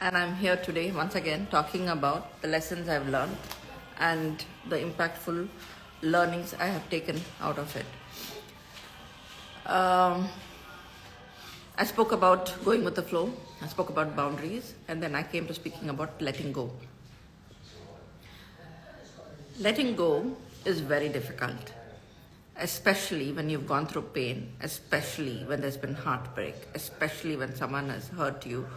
and I'm here today once again talking about the lessons I've learned and the impactful learnings I have taken out of it. I spoke about going with the flow, I spoke about boundaries, and then I came to speaking about letting go. Letting go is very difficult, especially when you've gone through pain, especially when there's been heartbreak, especially when someone has hurt you.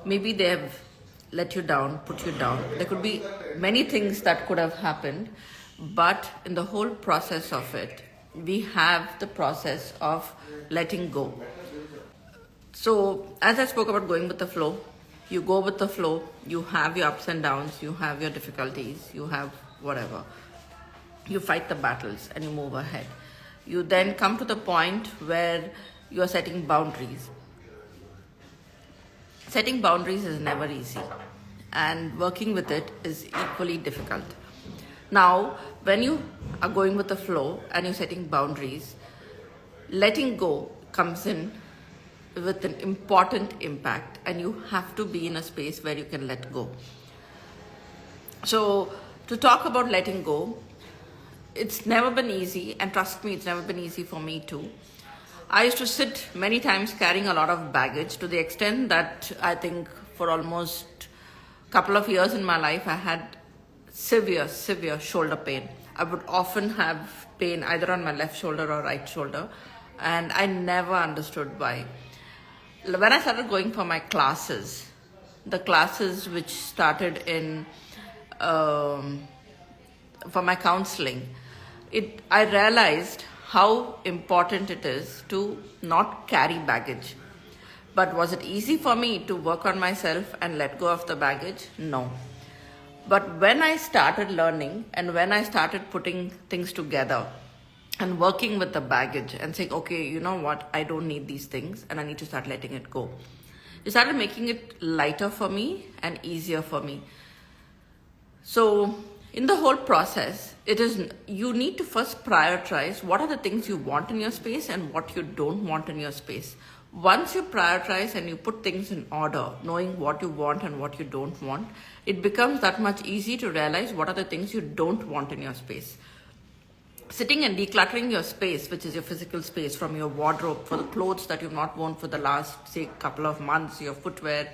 Maybe they have let you down, put you down. There could be many things that could have happened, but in the whole process of it, we have the process of letting go. So, as I spoke about going with the flow, you go with the flow, you have your ups and downs, you have your difficulties, you have whatever. You fight the battles and you move ahead. You then come to the point where you are setting boundaries. Setting boundaries is never easy, and working with it is equally difficult. Now, when you are going with the flow and you're setting boundaries, letting go comes in with an important impact, and you have to be in a space where you can let go. So, to talk about letting go, it's never been easy, and trust me, it's never been easy for me too. I used to sit many times carrying a lot of baggage, to the extent that I think for almost a couple of years in my life, I had severe shoulder pain. I would often have pain either on my left shoulder or right shoulder, and I never understood why. When I started going for my classes, the classes which started in for my counseling, I realized how important it is to not carry baggage. But was it easy for me to work on myself and let go of the baggage? No. But when I started learning and when I started putting things together and working with the baggage and saying, okay, you know what, I don't need these things and I need to start letting it go, it started making it lighter for me and easier for me. So in the whole process, you need to first prioritize what are the things you want in your space and what you don't want in your space. Once you prioritize and you put things in order, knowing what you want and what you don't want, it becomes that much easier to realize what are the things you don't want in your space. Sitting and decluttering your space, which is your physical space, from your wardrobe, for the clothes that you've not worn for the last, say, couple of months, your footwear,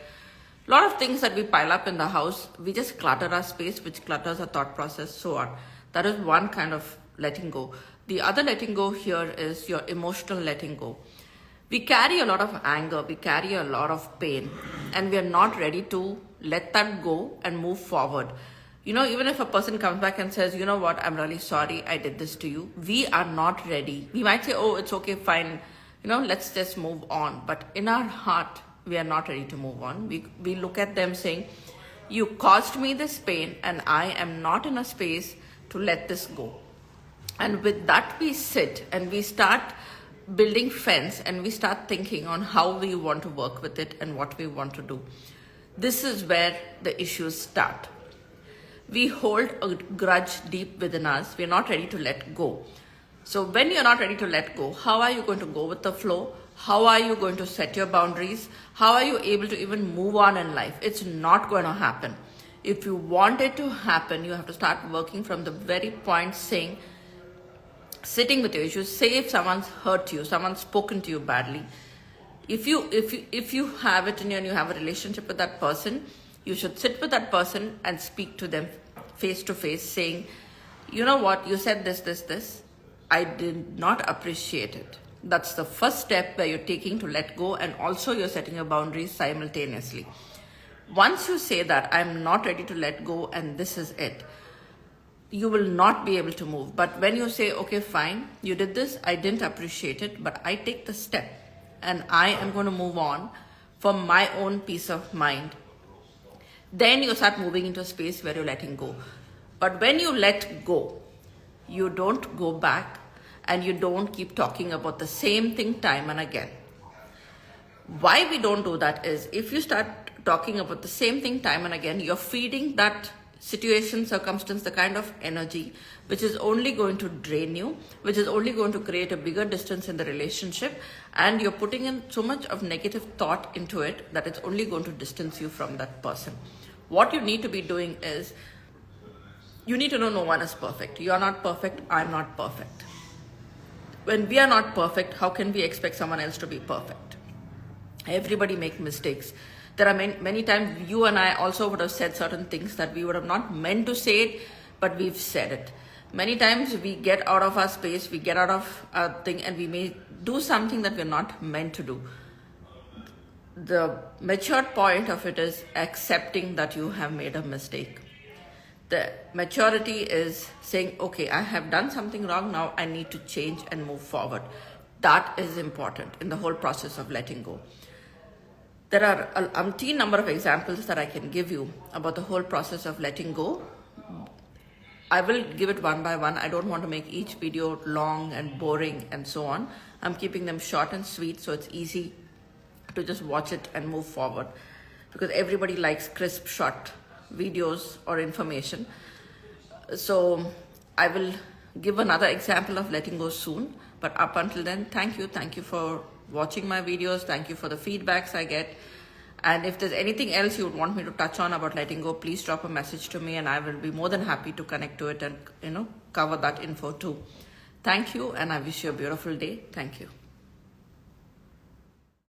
a lot of things that we pile up in the house, we just clutter our space, which clutters our thought process, so on. That is one kind of letting go. The other letting go here is your emotional letting go. We carry a lot of anger, we carry a lot of pain, and we are not ready to let that go and move forward. You know, even if a person comes back and says, you know what, I'm really sorry I did this to you, we are not ready. We might say, oh, it's okay, fine, let's just move on. But in our heart, we are not ready to move on. We look at them saying, you caused me this pain and I am not in a space to let this go. And with that, we sit and we start building fence and we start thinking on how we want to work with it and what we want to do. This is where the issues start. We hold a grudge deep within us. We're not ready to let go. So when you're not ready to let go, how are you going to go with the flow? How are you going to set your boundaries? How are you able to even move on in life? It's not going to happen. If you want it to happen, you have to start working from the very point, sitting with your issues. Say if someone's hurt you, someone's spoken to you badly. If you have it in you and you have a relationship with that person, you should sit with that person and speak to them face to face, saying, you know what, you said this. I did not appreciate it. That's the first step where you're taking to let go, and also you're setting your boundaries simultaneously. Once you say that, I'm not ready to let go and this is it, you will not be able to move. But when you say, okay, fine, you did this, I didn't appreciate it, but I take the step and I am going to move on for my own peace of mind, then you start moving into a space where you're letting go. But when you let go, you don't go back and you don't keep talking about the same thing time and again. Why we don't do that is, if you start talking about the same thing time and again, you're feeding that situation, circumstance, the kind of energy which is only going to drain you, which is only going to create a bigger distance in the relationship, and you're putting in so much of negative thought into it that it's only going to distance you from that person. What you need to be doing is, you need to know no one is perfect. You are not perfect, I'm not perfect. When we are not perfect, how can we expect someone else to be perfect? Everybody makes mistakes. There are many times you and I also would have said certain things that we would have not meant to say it, but we've said it. Many times we get out of our space, we get out of our thing, and we may do something that we're not meant to do. The mature point of it is accepting that you have made a mistake. The maturity is saying, okay, I have done something wrong, now I need to change and move forward. That is important in the whole process of letting go. There are an umpteen number of examples that I can give you about the whole process of letting go. I will give it one by one. I don't want to make each video long and boring and so on. I'm keeping them short and sweet so it's easy to just watch it and move forward, because everybody likes crisp, short videos or information. So I will give another example of letting go soon, but up until then, thank you for watching my videos. Thank you for the feedbacks I get, and if there's anything else you would want me to touch on about letting go, please drop a message to me and I will be more than happy to connect to it and cover that info too. Thank you, and I wish you a beautiful day. Thank you.